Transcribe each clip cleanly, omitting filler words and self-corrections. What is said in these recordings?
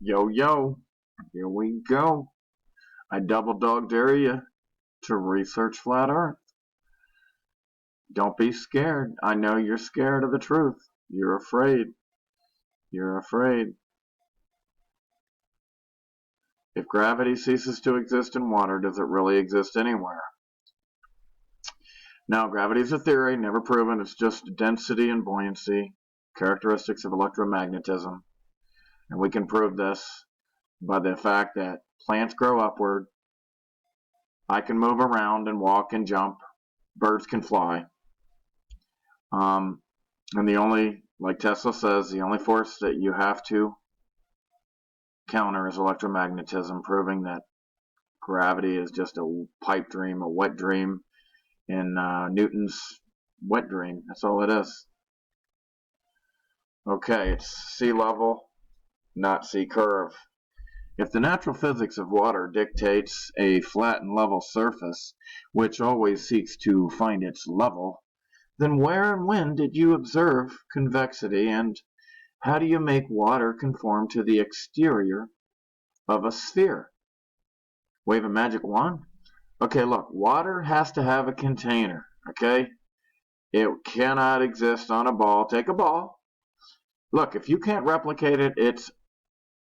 Yo, yo, here we go. I double dog dare you to research flat earth. Don't be scared. I know you're scared of the truth. You're afraid. You're afraid. If gravity ceases to exist in water, does it really exist anywhere? Now, gravity is a theory, never proven. It's just density and buoyancy, characteristics of electromagnetism. And we can prove this by the fact that plants grow upward. I can move around and walk and jump. Birds can fly. And the only, like Tesla says, the only force that you have to counter is electromagnetism, proving that gravity is just a pipe dream, a wet dream in Newton's wet dream. That's all it is. Okay, it's sea level, not sea curve. If the natural physics of water dictates a flat and level surface, which always seeks to find its level, then where and when did you observe convexity, and how do you make water conform to the exterior of a sphere? Wave a magic wand? Okay, look, water has to have a container, okay? It cannot exist on a ball. Take a ball. Look, if you can't replicate it, it's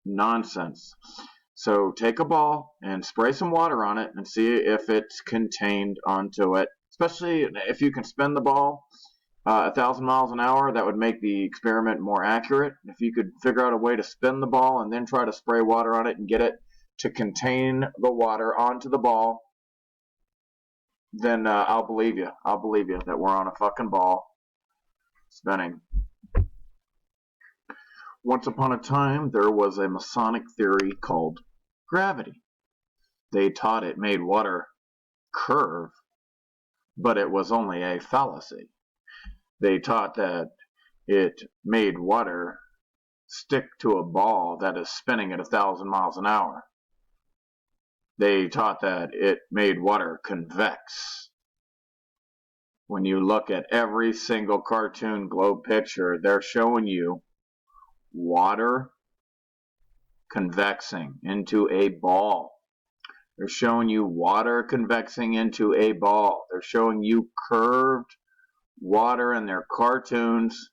nonsense. So take a ball and spray some water on it and see if it's contained onto it. Especially if you can spin the ball 1,000 miles an hour, that would make the experiment more accurate. If you could figure out a way to spin the ball and then try to spray water on it and get it to contain the water onto the ball, then I'll believe you. I'll believe you that we're on a fucking ball spinning. Once upon a time, there was a Masonic theory called gravity. They taught it made water curve, but it was only a fallacy. They taught that it made water stick to a ball that is spinning at 1,000 miles an hour. They taught that it made water convex. When you look at every single cartoon globe picture, they're showing you water convexing into a ball. They're showing you water convexing into a ball. They're showing you curved water in their cartoons,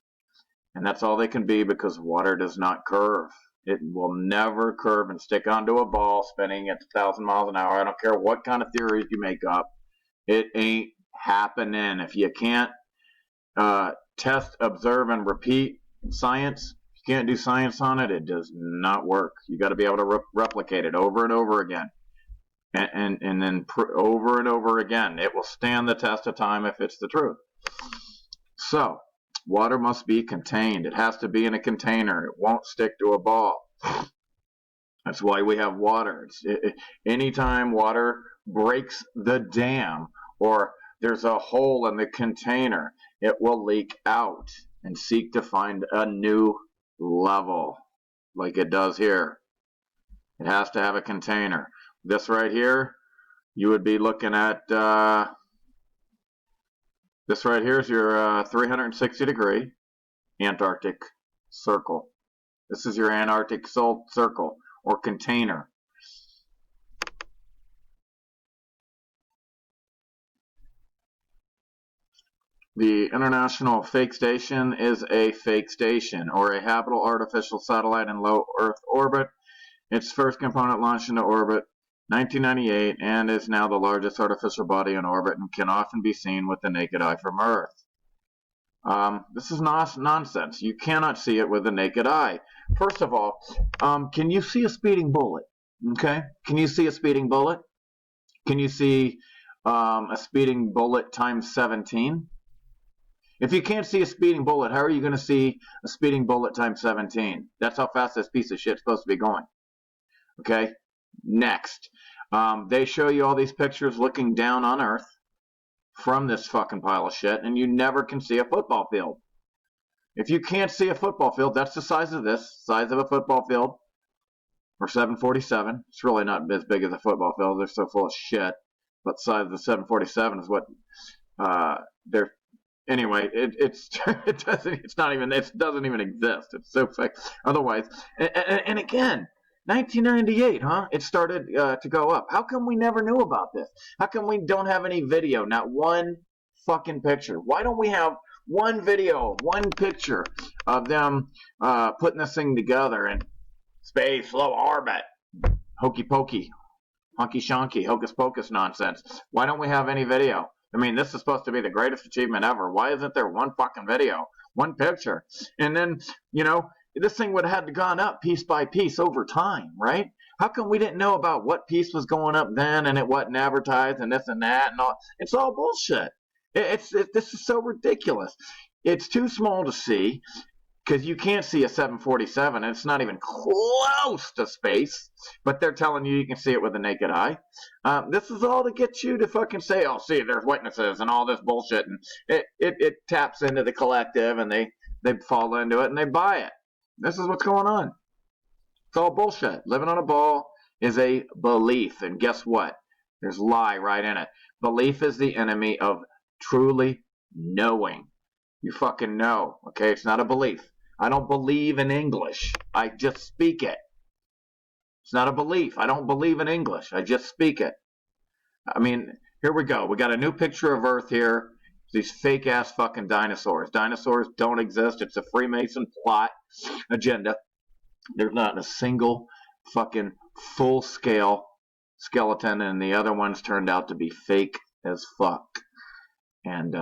and that's all they can be because water does not curve. It will never curve and stick onto a ball spinning at 1,000 miles an hour. I don't care what kind of theories you make up. It ain't happening. If you can't test, observe, and repeat science, you can't do science on it, it does not work. You got to be able to replicate it over and over again. And then over and over again. It will stand the test of time if it's the truth. So, water must be contained. It has to be in a container. It won't stick to a ball. That's why we have water. Anytime water breaks the dam or there's a hole in the container, it will leak out and seek to find a new level, like it does here. It has to have a container. This right here, you would be looking at, this right here is your 360 degree Antarctic circle. This is your Antarctic circle or container. The International Fake Station is a fake station or a habitable artificial satellite in low Earth orbit. Its first component launched into orbit 1998 and is now the largest artificial body in orbit and can often be seen with the naked eye from Earth. This is nonsense. You cannot see it with the naked eye. First of all, can you see a speeding bullet? Okay, can you see a speeding bullet? Can you see a speeding bullet times 17? If you can't see a speeding bullet, how are you going to see a speeding bullet times 17? That's how fast this piece of shit's supposed to be going. Okay, next. They show you all these pictures looking down on Earth from this fucking pile of shit, and you never can see a football field. If you can't see a football field, that's the size of this, size of a football field, or 747. It's really not as big as a football field. They're so full of shit. But the size of the 747 is what they're. Anyway, it doesn't even exist. It's so fake. Otherwise, and again, 1998, huh? It started to go up. How come we never knew about this? How come we don't have any video? Not one fucking picture. Why don't we have one video, one picture of them putting this thing together in space, low orbit, hokey pokey, honky shonky, hocus pocus nonsense? Why don't we have any video? I mean, this is supposed to be the greatest achievement ever. Why isn't there one fucking video, one picture? And then, this thing would have had to gone up piece by piece over time, right? How come we didn't know about what piece was going up then and it wasn't advertised and this and that and all? It's all bullshit. This is so ridiculous. It's too small to see because you can't see a 747 and it's not even close to space, but they're telling you can see it with the naked eye. This is all to get you to fucking say, oh, see, there's witnesses and all this bullshit, and it taps into the collective and they fall into it and they buy it. This is what's going on. It's all bullshit. Living on a ball is a belief, and guess what? There's lie right in it. Belief is the enemy of truly knowing. You fucking know, okay? It's not a belief. I don't believe in English. I just speak it. It's not a belief. I don't believe in English. I just speak it. I mean, here we go. We got a new picture of Earth here. These fake-ass fucking dinosaurs. Dinosaurs don't exist. It's a Freemason plot agenda. There's not a single fucking full-scale skeleton, and the other ones turned out to be fake as fuck. And,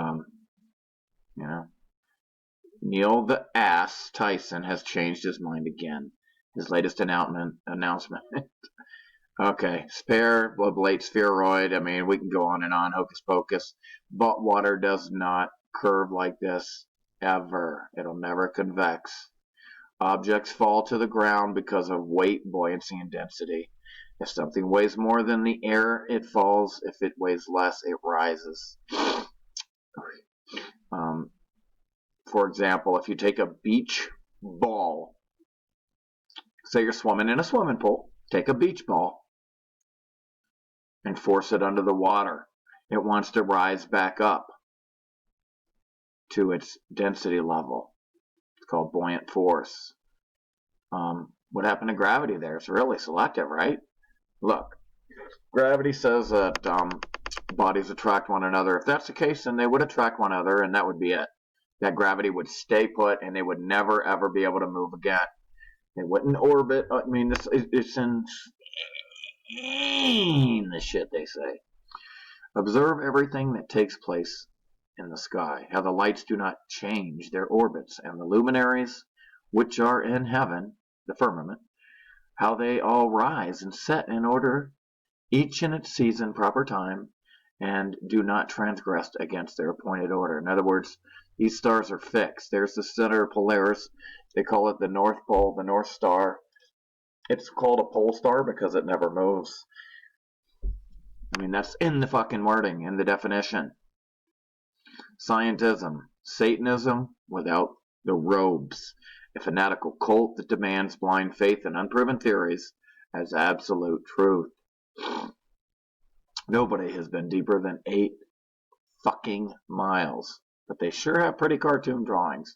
Neil the Ass Tyson has changed his mind again. His latest announcement. Okay, spare, oblate, spheroid. I mean, we can go on and on, hocus pocus. But water does not curve like this, ever. It'll never convex. Objects fall to the ground because of weight, buoyancy, and density. If something weighs more than the air, it falls. If it weighs less, it rises. For example, if you take a beach ball, say you're swimming in a swimming pool, take a beach ball and force it under the water. It wants to rise back up to its density level. It's called buoyant force. What happened to gravity there? It's really selective, right? Look, gravity says that bodies attract one another. If that's the case, then they would attract one another, and that would be it. That gravity would stay put, and they would never, ever be able to move again. They wouldn't orbit. I mean, it's insane, the shit they say. Observe everything that takes place in the sky, how the lights do not change their orbits, and the luminaries, which are in heaven, the firmament, how they all rise and set in order, each in its season, proper time, and do not transgress against their appointed order. In other words, these stars are fixed. There's the center Polaris. They call it the North Pole, the North Star. It's called a pole star because it never moves. I mean, that's in the fucking wording, in the definition. Scientism, Satanism without the robes. A fanatical cult that demands blind faith in unproven theories as absolute truth. Nobody has been deeper than 8 fucking miles. But they sure have pretty cartoon drawings.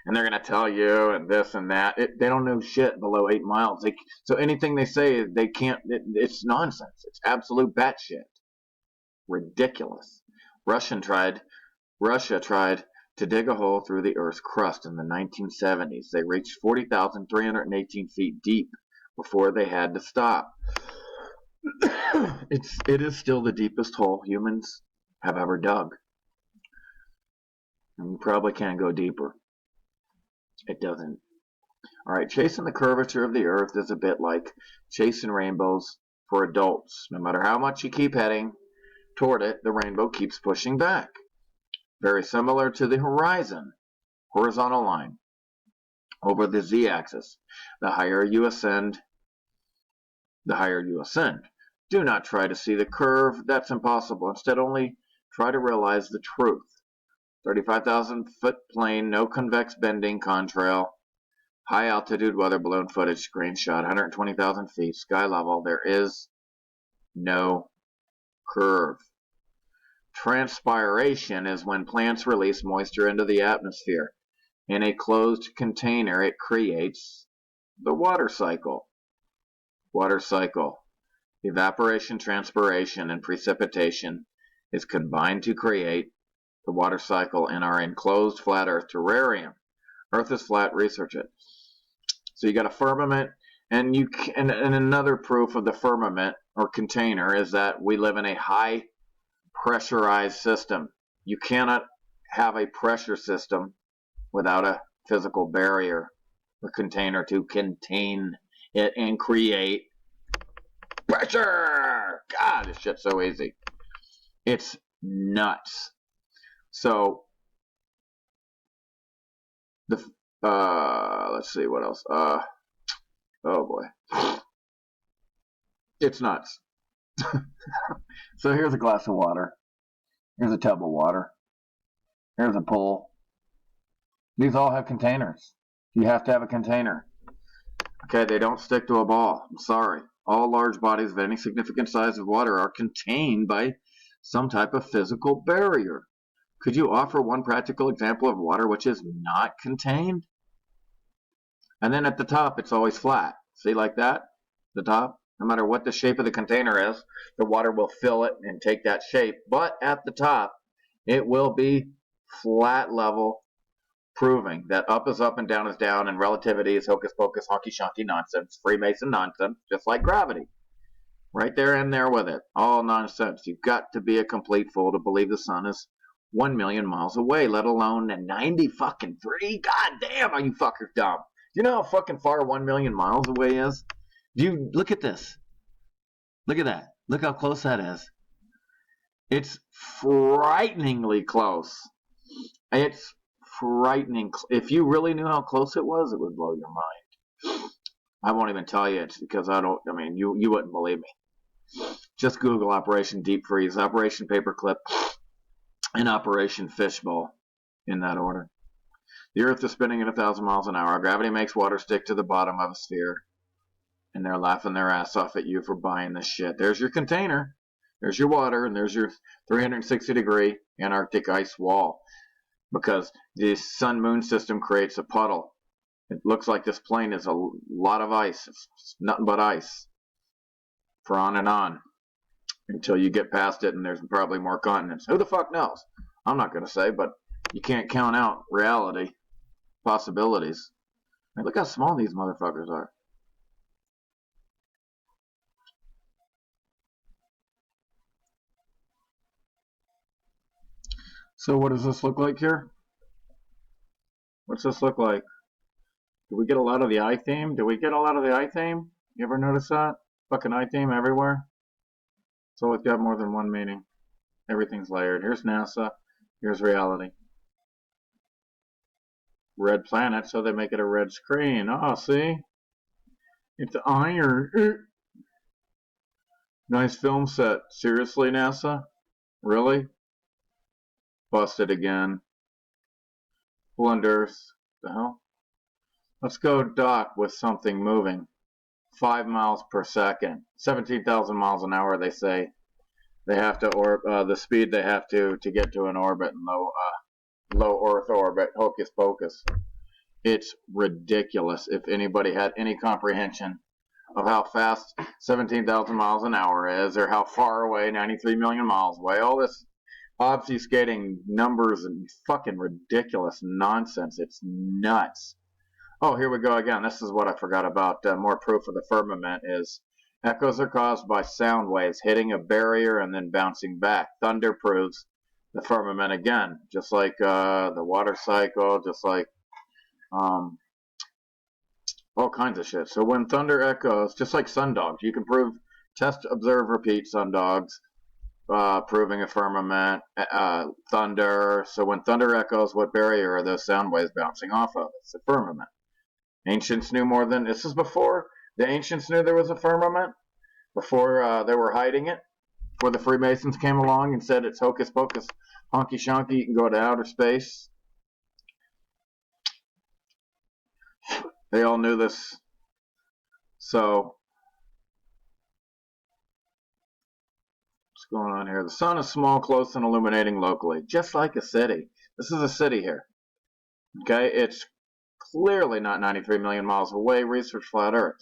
And they're going to tell you and this and that. They don't know shit below 8 miles. So anything they say, they can't. It's nonsense. It's absolute batshit. Ridiculous. Russia tried to dig a hole through the Earth's crust in the 1970s. They reached 40,318 feet deep before they had to stop. It is still the deepest hole humans have ever dug. And you probably can't go deeper. It doesn't. Alright, chasing the curvature of the Earth is a bit like chasing rainbows for adults. No matter how much you keep heading toward it, the rainbow keeps pushing back. Very similar to the horizon, horizontal line, over the z-axis. The higher you ascend, Do not try to see the curve. That's impossible. Instead, only try to realize the truth. 35,000 foot plane, no convex bending, contrail. High altitude weather balloon footage screenshot, 120,000 feet, sky level. There is no curve. Transpiration is when plants release moisture into the atmosphere. In a closed container, it creates the water cycle. water cycle. Evaporation, transpiration, and precipitation is combined to create the water cycle in our enclosed flat Earth terrarium. Earth is flat, research it. So you got a firmament, and another proof of the firmament or container is that we live in a high pressurized system. You cannot have a pressure system without a physical barrier or container to contain it and create pressure. God, this shit's so easy. It's nuts. So the let's see what else. Oh boy, it's nuts. So here's a glass of water. Here's a tub of water. Here's a pool. These all have containers. You have to have a container. Okay, they don't stick to a ball. I'm sorry. All large bodies of any significant size of water are contained by some type of physical barrier. Could you offer one practical example of water which is not contained? And then at the top, it's always flat. See, like that? The top? No matter what the shape of the container is, the water will fill it and take that shape. But at the top, it will be flat level, proving that up is up and down is down, and relativity is hocus pocus, honky shonky nonsense, Freemason nonsense, just like gravity. Right there and there with it. All nonsense. You've got to be a complete fool to believe the sun is 1 million miles away, let alone 90 fucking 3. God damn, are you fuckers dumb? Do you know how fucking far 1 million miles away is? Look at this. Look at that. Look how close that is. It's frighteningly close. It's frightening. If you really knew how close it was, it would blow your mind. I won't even tell you. It's because you wouldn't believe me. Just Google Operation Deep Freeze, Operation Paperclip, and Operation Fishbowl in that order. The Earth is spinning at 1,000 miles an hour. Gravity makes water stick to the bottom of a sphere. And they're laughing their ass off at you for buying this shit. There's your container. There's your water. And there's your 360-degree Antarctic ice wall. Because the sun-moon system creates a puddle. It looks like this plane is a lot of ice. It's nothing but ice. For on and on. Until you get past it and there's probably more continents. Who the fuck knows? I'm not going to say, but you can't count out reality. Possibilities. I mean, look how small these motherfuckers are. So what does this look like here? What's this look like? Do we get a lot of the eye theme? Do we get a lot of the eye theme? You ever notice that? Fucking eye theme everywhere. It's always got more than one meaning. Everything's layered. Here's NASA. Here's reality. Red planet, so they make it a red screen. Oh, see? It's iron. Nice film set. Seriously, NASA? Really? Busted again. Blunders. The hell? Let's go dock with something moving. 5 miles per second. 17,000 miles an hour, they say. They have to, the speed they have to get to an orbit in low Earth orbit. Hocus pocus. It's ridiculous if anybody had any comprehension of how fast 17,000 miles an hour is, or how far away 93 million miles away. All this obfuscating numbers and fucking ridiculous nonsense. It's nuts. Oh, here we go again. This is what I forgot about. More proof of the firmament is echoes are caused by sound waves hitting a barrier and then bouncing back. Thunder proves the firmament again, just like the water cycle, just like all kinds of shit. So when thunder echoes, just like sundogs, you can prove, test, observe, repeat sundogs, proving a firmament, thunder. So when thunder echoes, what barrier are those sound waves bouncing off of? It's a firmament. Ancients knew more than, this is before the ancients knew there was a firmament, before they were hiding it, before the Freemasons came along and said it's hocus pocus, honky shonky, you can go to outer space. They all knew this. So, what's going on here? The sun is small, close, and illuminating locally, just like a city. This is a city here. Okay, it's clearly not 93 million miles away. Research flat Earth.